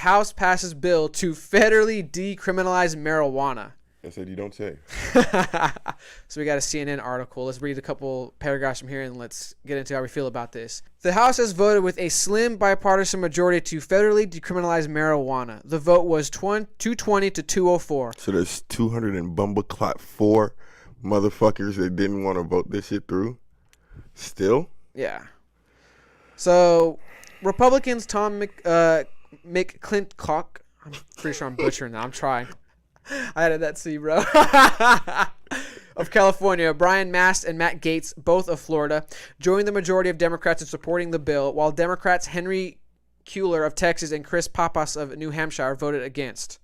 House passes bill to federally decriminalize marijuana. I said you don't say. So we got a CNN article. Let's read a couple paragraphs from here and let's get into how we feel about this. The House has voted with a slim bipartisan majority to federally decriminalize marijuana. The vote was 220 to 204. So there's 200 and bumbleclot 4 motherfuckers that didn't want to vote this shit through. Still? Yeah. So Republicans Tom McClintock, I'm pretty sure I'm butchering that. I'm trying. I added that C, bro. Of California, Brian Mast and Matt Gaetz, both of Florida, joined the majority of Democrats in supporting the bill, while Democrats Henry Cuellar of Texas and Chris Pappas of New Hampshire voted against.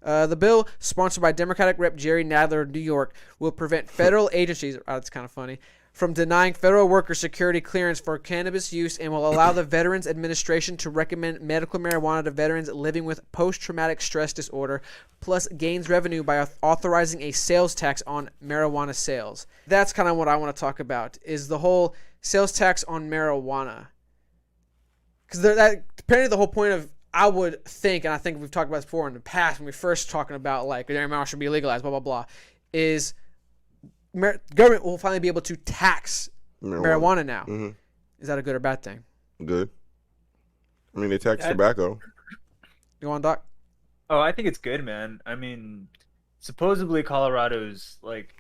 The bill, sponsored by Democratic Rep. Jerry Nadler of New York, will prevent federal agencies, that's kind of funny, from denying federal workers security clearance for cannabis use and will allow the Veterans Administration to recommend medical marijuana to veterans living with post-traumatic stress disorder, plus gains revenue by authorizing a sales tax on marijuana sales. That's kind of what I want to talk about, is the whole sales tax on marijuana. Because apparently the whole point of, I would think, and I think we've talked about this before in the past when we first talking about like marijuana should be legalized, blah, blah, blah, is government will finally be able to tax marijuana now. Mm-hmm. Is that a good or bad thing? Good. I mean, they tax tobacco. You want, Doc? Oh, I think it's good, man. I mean, supposedly Colorado's like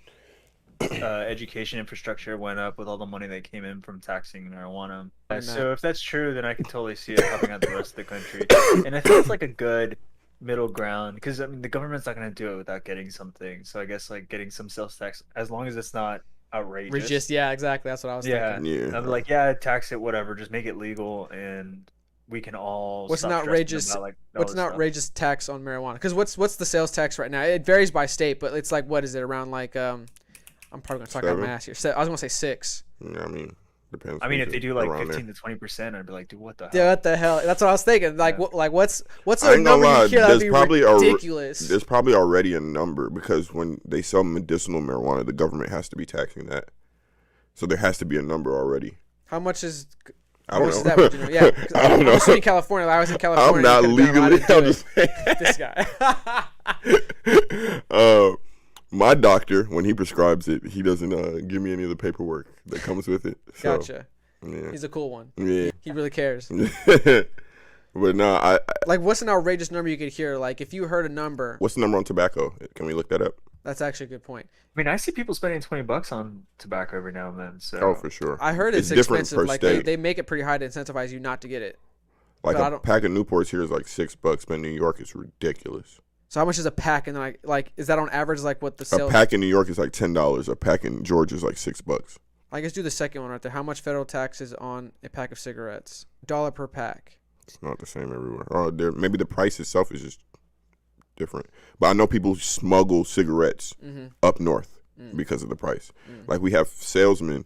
education infrastructure went up with all the money that came in from taxing marijuana. So if that's true, then I can totally see it helping out the rest of the country. And I think it's like a good middle ground, because I mean the government's not going to do it without getting something. So I guess like getting some sales tax, as long as it's not outrageous. Yeah, exactly. That's what I was thinking. Yeah. I'm like, yeah, tax it, whatever. Just make it legal, and we can all. What's an outrageous? What's an outrageous tax on marijuana? Because what's the sales tax right now? It varies by state, but it's like, what is it, around like I'm probably gonna talk out my ass here. I was gonna say 6. Yeah, I mean. Depends. I mean, if they do like 15 to 20%, I'd be like, dude, what the hell? Yeah, what the hell? That's what I was thinking. Like, what's a number you hear that'd be ridiculous? There's probably already a number, because when they sell medicinal marijuana, the government has to be taxing that. So there has to be a number already. How much is? I don't know. That, would you know? Yeah, I don't know. I'm in California. I was in California. I'm not legally. I'm just this guy. My doctor, when he prescribes it, he doesn't give me any of the paperwork that comes with it. So, gotcha. Yeah. He's a cool one. Yeah. He really cares. But no, I like, what's an outrageous number you could hear? Like, if you heard a number. What's the number on tobacco? Can we look that up? That's actually a good point. I mean, I see people spending $20 on tobacco every now and then. So. Oh, for sure. I heard it's expensive. Like they make it pretty high to incentivize you not to get it. Like a pack of Newports here is like $6, but in New York it's ridiculous. So how much is a pack? And like is that on average like what the sales? A pack in New York is like $10. A pack in Georgia is like $6. I guess do the second one right there. How much federal tax is on a pack of cigarettes? $1 per pack. It's not the same everywhere. Oh, maybe the price itself is just different. But I know people smuggle cigarettes up north because of the price. Like we have salesmen.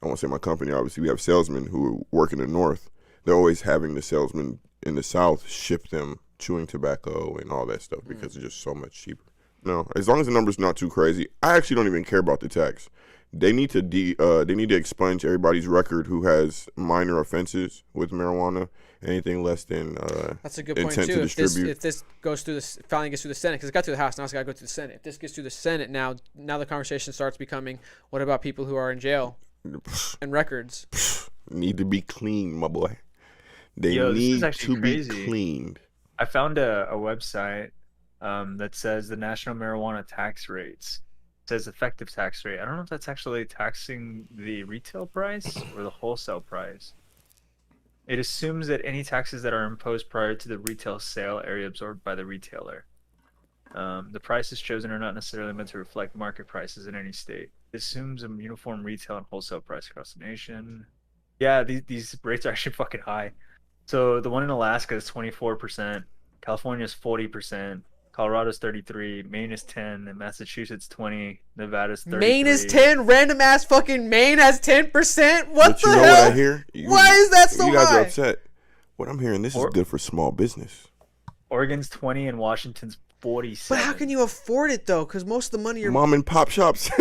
I won't say my company. Obviously, we have salesmen who work in the north. They're always having the salesmen in the south ship them chewing tobacco and all that stuff because it's just so much cheaper. No, as long as the number's not too crazy, I actually don't even care about the tax. They need to expunge everybody's record who has minor offenses with marijuana. Anything less than that's a good point too. If this goes through finally gets through the Senate, because it got through the House, now it's got to go through the Senate. If this gets through the Senate, now the conversation starts becoming, what about people who are in jail and records? Need to be clean, my boy. They need to be cleaned. I found a website that says the national marijuana tax rates. It says effective tax rate. I don't know if that's actually taxing the retail price or the wholesale price. It assumes that any taxes that are imposed prior to the retail sale area absorbed by the retailer. The prices chosen are not necessarily meant to reflect market prices in any state. It assumes a uniform retail and wholesale price across the nation. Yeah, these rates are actually fucking high. So the one in Alaska is 24%, California is 40%, Colorado's 33%, Maine is 10%, and Massachusetts 20%, Nevada's 33%. Maine is 10%? Random ass fucking Maine has 10%? What the hell? You know what I hear? Why is that so high? You guys are upset. What I'm hearing, this is good for small business. Oregon's 20% and Washington's 47%. But how can you afford it though? Because most of the money you're... Mom and pop shops.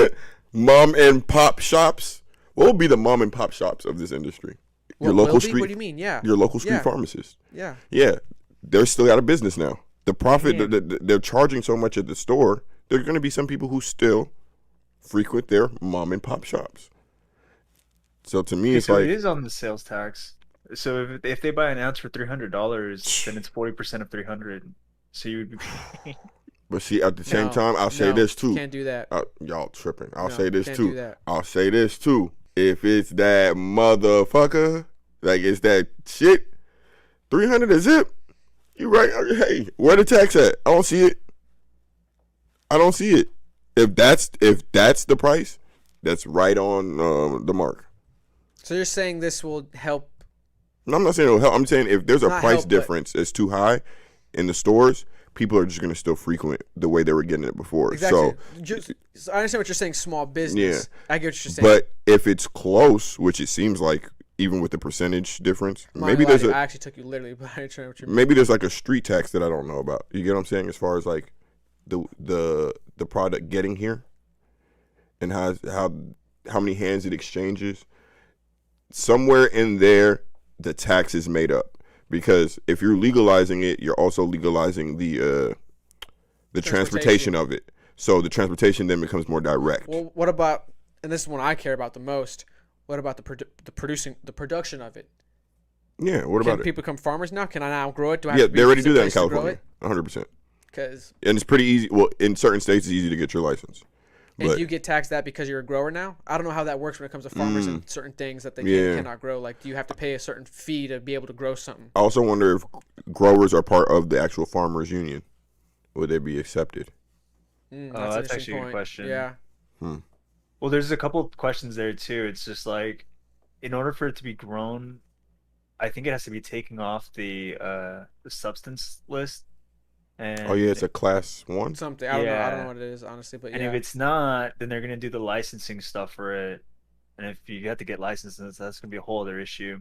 Mom and pop shops. What will be the mom and pop shops of this industry? Your local street. What do you mean? Yeah. Your local street pharmacist. Yeah. Yeah. they're still out of business now. The profit, they're charging so much at the store, there are going to be some people who still frequent their mom and pop shops. So to me, it's so like it is on the sales tax. So if they buy an ounce for $300, then it's 40% of 300. So you would be paying. But see, at the same No, time, I'll say no, this too. Can't do that. Y'all tripping. I'll No, say this can't too. do that. I'll say this too. If it's that motherfucker, like it's that shit, 300 a zip. You right? Hey, where the tax at? I don't see it. I don't see it. If that's the price, that's right on the mark. So you're saying this will help? No, I'm not saying it'll help. I'm saying if there's a Not price help, but- difference that's too high in the stores, people are just going to still frequent the way they were getting it before. Exactly. So, So I understand what you're saying. Small business. Yeah. I get what you're saying. but if it's close, which it seems like, even with the percentage difference, maybe there's I actually took you literally, but I understand what you mean. maybe there's like a street tax that I don't know about. You get what I'm saying? As far as like the product getting here and how many hands it exchanges, somewhere in there the tax is made up. Because if you're legalizing it, you're also legalizing the transportation of it. So the transportation then becomes more direct. Well, what about? And this is one I care about the most. What about the production of it? Yeah, what Can about it? people become farmers now? Can I now grow it? Do I have Yeah, to be they already do that in someplace to grow California, 100%. Because And it's pretty easy. Well, in certain states, it's easy to get your license. and But you get taxed that because you're a grower now. I don't know how that works when it comes to farmers and certain things that they Yeah. cannot grow. Like, do you have to pay a certain fee to be able to grow something? I also wonder if growers are part of the actual farmers union. Would they be accepted? That's, Oh, an that's interesting actually a good point. question. Yeah. Well, there's a couple of questions there too. It's just like, in order for it to be grown, I think it has to be taken off the substance list. And Oh yeah, it's a class 1. Something. I don't know. I don't Yeah. know what it is, honestly. But and yeah. if it's not, then they're gonna do the licensing stuff for it. And if you have to get licenses, that's gonna be a whole other issue.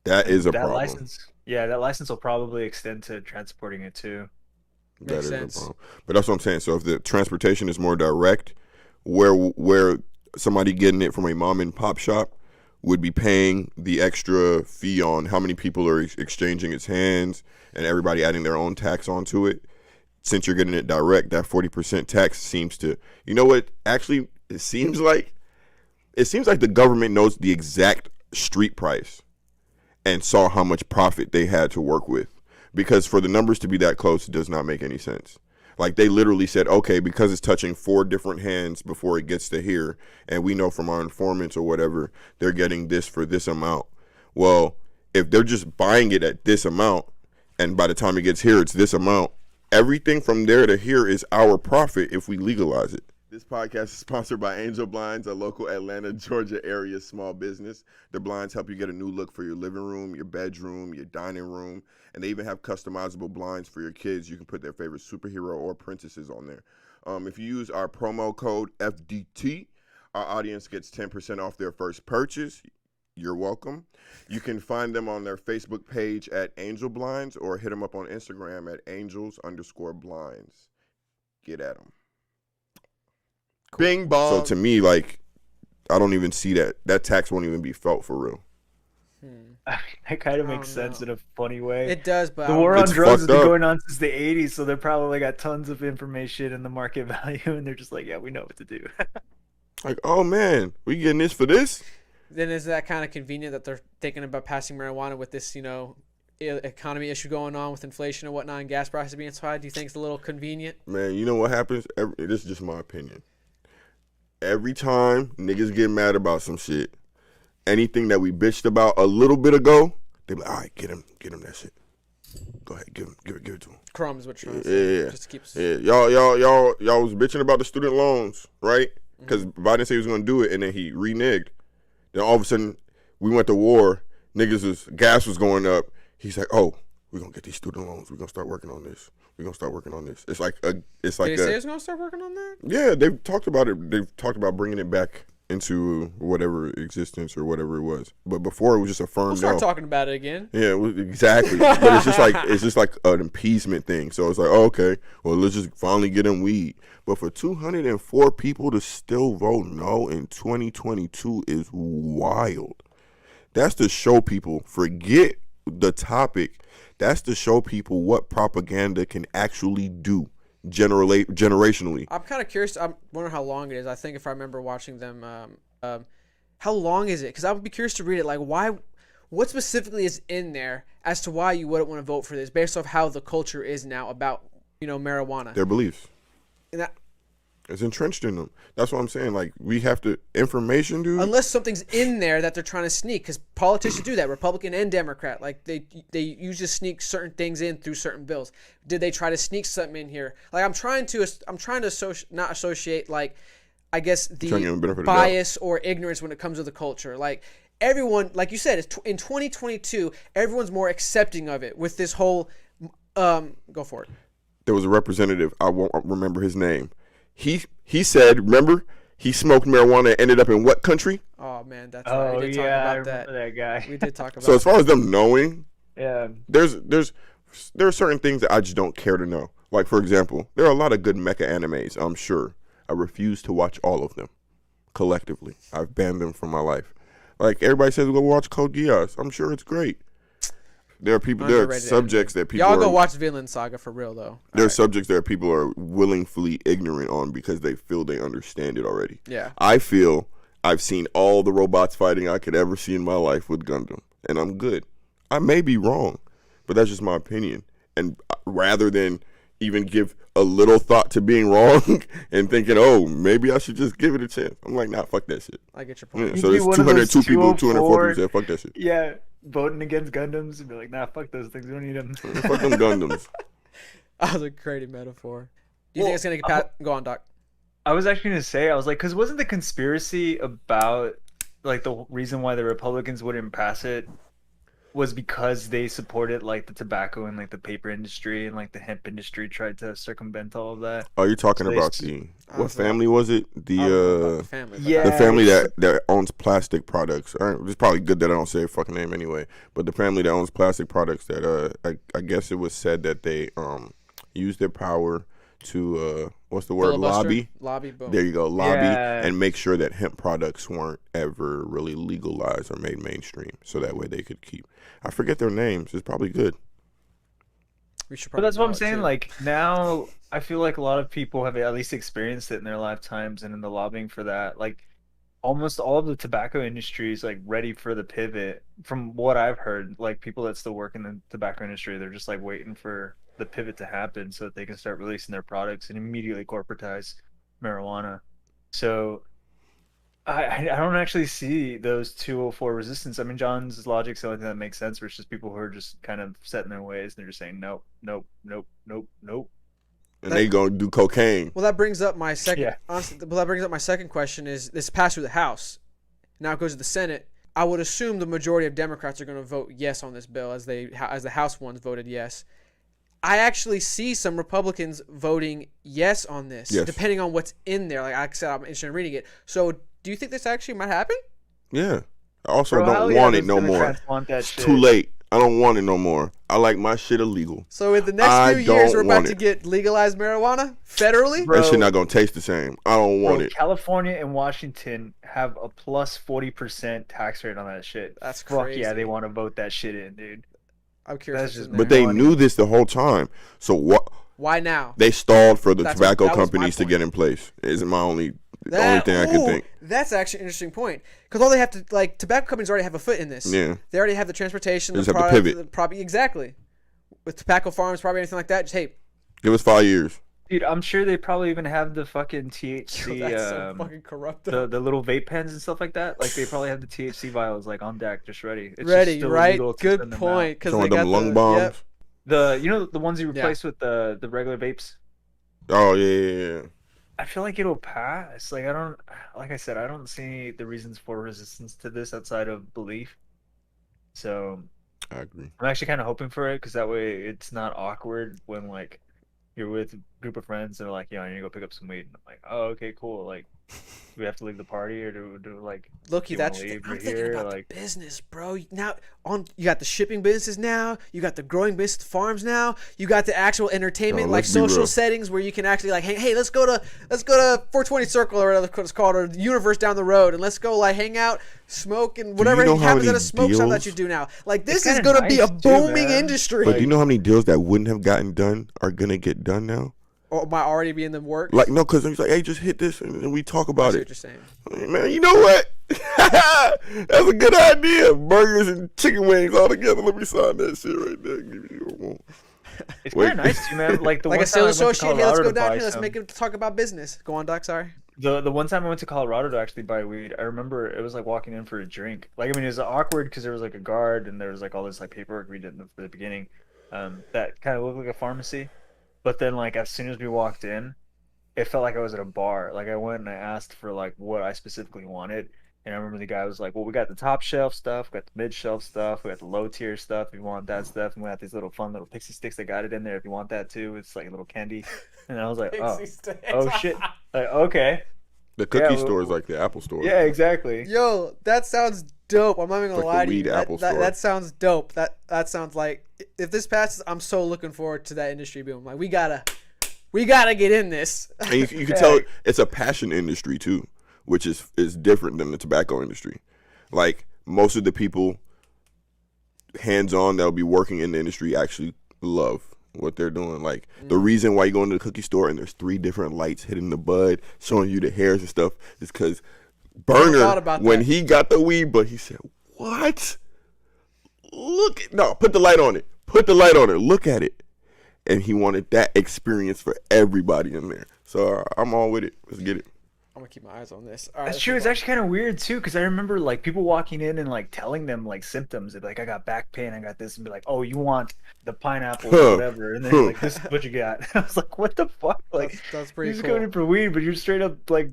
That is a that problem. license, that license will probably extend to transporting it too. That Makes is sense. a problem. But that's what I'm saying. So if the transportation is more direct, where somebody getting it from a mom and pop shop would be paying the extra fee on how many people are exchanging its hands and everybody adding their own tax onto it. Since you're getting it direct, that 40% tax seems to, you know what? Actually, it seems like the government knows the exact street price and saw how much profit they had to work with. Because for the numbers to be that close, it does not make any sense. Like they literally said, okay, because it's touching 4 different hands before it gets to here, and we know from our informants or whatever, they're getting this for this amount. Well, if they're just buying it at this amount, and by the time it gets here, it's this amount, everything from there to here is our profit if we legalize it. This podcast is sponsored by Angel Blinds, a local Atlanta, Georgia area small business. Their blinds help you get a new look for your living room, your bedroom, your dining room, and they even have customizable blinds for your kids. You can put their favorite superhero or princesses on there. If you use our promo code FDT, our audience gets 10% off their first purchase. You're welcome. You can find them on their Facebook page at Angel Blinds or hit them up on Instagram at angels_blinds. Get at them. Cool. Bing bong. So to me, like, I don't even see that. That tax won't even be felt for real. I mean, that kind of I makes don't sense know. in a funny way. It does, but The I don't war know. on It's drugs has fucked been up. going on since the 80s, so they're probably got tons of information in the market value, and they're just like, yeah, we know what to do. Like, oh man, we getting this for this? Then is that kind of convenient that they're thinking about passing marijuana with this, economy issue going on with inflation and whatnot and gas prices being so high? Do you think it's a little convenient? Man, you know what happens? This is just my opinion. Every time niggas get mad about some shit, anything that we bitched about a little bit ago, they be like, all right, get him that shit. Go ahead, give it to him. Crumbs, what you're trying to say. Yeah. Just to keep us. Yeah, y'all was bitching about the student loans, right? Because Biden said he was gonna do it, and then he reneged. Then all of a sudden, we went to war. Gas was going up. He's like, oh, we're gonna get these student loans. We're gonna start working on this. It's like Did he say he was going to start working on that? yeah, they've talked about it. They've talked about bringing it back into whatever existence or whatever it was. But before it was just a firm We'll start no. talking about it again. Yeah, exactly. But it's just like an appeasement thing. So it's like, oh, okay, well, let's just finally get them weed. But for 204 people to still vote no in 2022 is wild. That's to show people, forget the topic. That's to show people what propaganda can actually do generationally. I'm kind of curious. I'm wondering how long it is. I think if I remember watching them, how long is it? Because I would be curious to read it. Like, why? What specifically is in there as to why you wouldn't want to vote for this, based off how the culture is now about marijuana? Their beliefs. And that, It's entrenched in them. That's what I'm saying. Like, we have to information, dude. unless something's in there that they're trying to sneak, because politicians do that, Republican and Democrat. Like they usually sneak certain things in through certain bills. Did they try to sneak something in here? Like I'm trying to not associate, like, I guess, the bias or ignorance when it comes to the culture. Like everyone, like you said, it's in 2022, everyone's more accepting of it with this whole. Go for it. There was a representative. I won't remember his name. He said, remember, he smoked marijuana and ended up in what country? Oh man, that's right. We did talk about I remember that guy. We did talk about. So as far as them knowing, Yeah. there are certain things that I just don't care to know. Like, for example, there are a lot of good mecha animes, I'm sure. I refuse to watch all of them collectively. I've banned them from my life. Like, everybody says, go watch Code Geass. I'm sure it's great. There are subjects that people y'all go watch Vinland Saga for real though. There are subjects that people are willingly ignorant on because they feel they understand it already. Yeah. I feel I've seen all the robots fighting I could ever see in my life with Gundam, and I'm good. I may be wrong, but that's just my opinion. And rather than even give a little thought to being wrong and thinking, oh, maybe I should just give it a chance, I'm like, nah, fuck that shit. I get your point. Yeah, so there's 202 people, 204 people say, fuck that shit. Yeah. Voting against Gundams and be like, nah, fuck those things. We don't need them. Fuck them Gundams. That was a great metaphor. Do you think it's going to get go on, Doc? I was actually going to say, I was like, because wasn't the conspiracy about, like, the reason why the Republicans wouldn't pass it was because they supported, like, the tobacco and, like, the paper industry and, like, the hemp industry tried to circumvent all of that? Oh, you're talking about what family was it? The family. Yeah. The family that owns plastic products. It's probably good that I don't say a fucking name anyway. But the family that owns plastic products that I guess it was said that they use their power to what's the word? Filibuster. Lobby. Boom. There you go. Lobby Yeah. and make sure that hemp products weren't ever really legalized or made mainstream. So that way they could keep. I forget their names. It's probably good. We should But probably that's what know I'm it, saying. too. Like, now I feel like a lot of people have at least experienced it in their lifetimes and in the lobbying for that. Like, almost all of the tobacco industry is, like, ready for the pivot. From what I've heard, like, people that still work in the tobacco industry, they're just, like, waiting for the pivot to happen so that they can start releasing their products and immediately corporatize marijuana. So I don't actually see those 204 resistance. I mean, John's logic's the only thing that makes sense, where it's just people who are just kind of set in their ways and they're just saying nope, nope, nope, nope, nope. And they gonna do cocaine. Well, that brings up my second. Yeah. Honestly, well, that brings up my second question: is this passed through the House? Now it goes to the Senate. I would assume the majority of Democrats are going to vote yes on this bill, as the House ones voted yes. I actually see some Republicans voting yes on this, depending on what's in there. Like I said, I'm interested in reading it. So, do you think this actually might happen? Yeah. I also don't want it no more. It's too late. I don't want it no more. I like my shit illegal. So in the next few years, we're about to get legalized marijuana federally? That shit not going to taste the same. I don't want it. California and Washington have a plus 40% tax rate on that shit. That's Fuck crazy. yeah, they want to vote that shit in, dude. I'm curious. That's just But they knew this the whole time. So what? Why now? They stalled for the That tobacco was my companies to point. get in place. Is my only thing I can think. That's actually an interesting point. Because all they have to, like, tobacco companies already have a foot in this. Yeah. They already have the transportation, They the just have product, to pivot. probably exactly. With tobacco farms, probably anything like that. Just hey, Give us 5 years. Dude, I'm sure they probably even have the fucking THC, that's so fucking corrupt. the little vape pens and stuff like that. Like, they probably have the THC vials, like, on deck, just ready. It's Ready, just still right? illegal to Good send them point. Because Some they of them got lung bombs. Yep. The ones you replace with the regular vapes. Oh, yeah. I feel like it'll pass. Like, like I said, I don't see the reasons for resistance to this outside of belief. So I agree. I'm actually kind of hoping for it, because that way it's not awkward when, like, you're with a group of friends and they're like, yo, I need to go pick up some weed. And I'm like, oh, okay, cool. Like, Do we have to leave the party, or do like? Look, Do you that's want to leave I'm right thinking here? about Like, the business, bro. Now you got the shipping businesses now, you got the growing business farms now, you got the actual entertainment, No, like let's be social real. settings where you can actually like, hey, let's go to 420 Circle or whatever it's called, or the Universe down the road, and let's go like hang out, smoke, and whatever know how happens at many a smoke shop that deals- you do now. Like It's this is kinda gonna be a nice too, booming man. industry. But do you know how many deals that wouldn't have gotten done are gonna get done now? Or might already be in the works. Like no, because he's like, hey, just hit this and we talk I about see it. what you're saying. Like, man, you know what? That's a good idea. Burgers and chicken wings all together. Let me sign that shit right there. Give you one. It's Wait. kind of nice too, man. Like the Like one a time I sales went to associate, hey, let's Colorado go to down buy here. Let's some. make it talk about business. Go on, Doc. Sorry. The one time I went to Colorado to actually buy weed, I remember it was like walking in for a drink. Like, I mean, it was awkward because there was like a guard and there was like all this like paperwork we did in the beginning, that kind of looked like a pharmacy. But then like as soon as we walked in, it felt like I was at a bar. Like I went and I asked for like what I specifically wanted, and I remember the guy was like, "Well, we got the top shelf stuff, we got the mid shelf stuff, we got the low tier stuff. If you want that stuff, and we got these little fun little pixie sticks that got it in there. If you want that too, it's like a little candy." And I was like, oh shit, like okay, The cookie Yeah, store is like the Apple store. yeah, exactly. Yo, that sounds dope. I'm not even gonna Like the lie to weed you. Apple store. That sounds dope. That sounds like if this passes, I'm so looking forward to that industry boom. Like we gotta get in this. And you can tell it's a passion industry too, which is different than the tobacco industry. Like most of the people hands on that'll be working in the industry actually love what they're doing. Like the reason why you go into the cookie store and there's 3 different lights hitting the bud, showing you the hairs and stuff, is because Burner, thought about when that. he got the weed, but he said, "What? Put the light on it. Put the light on it. Look at it." And he wanted that experience for everybody in there. So I'm all with it. Let's get it. I'm gonna keep my eyes on this. All right, That's let's true. move It's on. actually kind of weird too, because I remember like people walking in and like telling them like symptoms. They'd be like, I got back pain, I got this, and be like, oh, you want the pineapple or whatever, and then like, this is what you got. I was like, what the fuck? Like, That's pretty you're just cool. going in for weed, but you're straight up like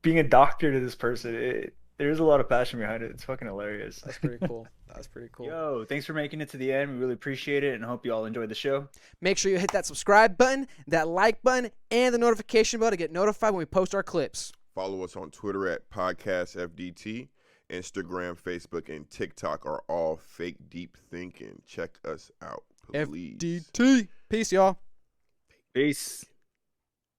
being a doctor to this person. There's a lot of passion behind it. It's fucking hilarious. That's pretty cool. That's pretty cool. Yo, thanks for making it to the end. We really appreciate it, and hope you all enjoyed the show. Make sure you hit that subscribe button, that like button, and the notification bell to get notified when we post our clips. Follow us on Twitter at PodcastFDT. Instagram, Facebook, and TikTok are all fake deep thinking. Check us out, please. FDT. Peace, y'all. Peace.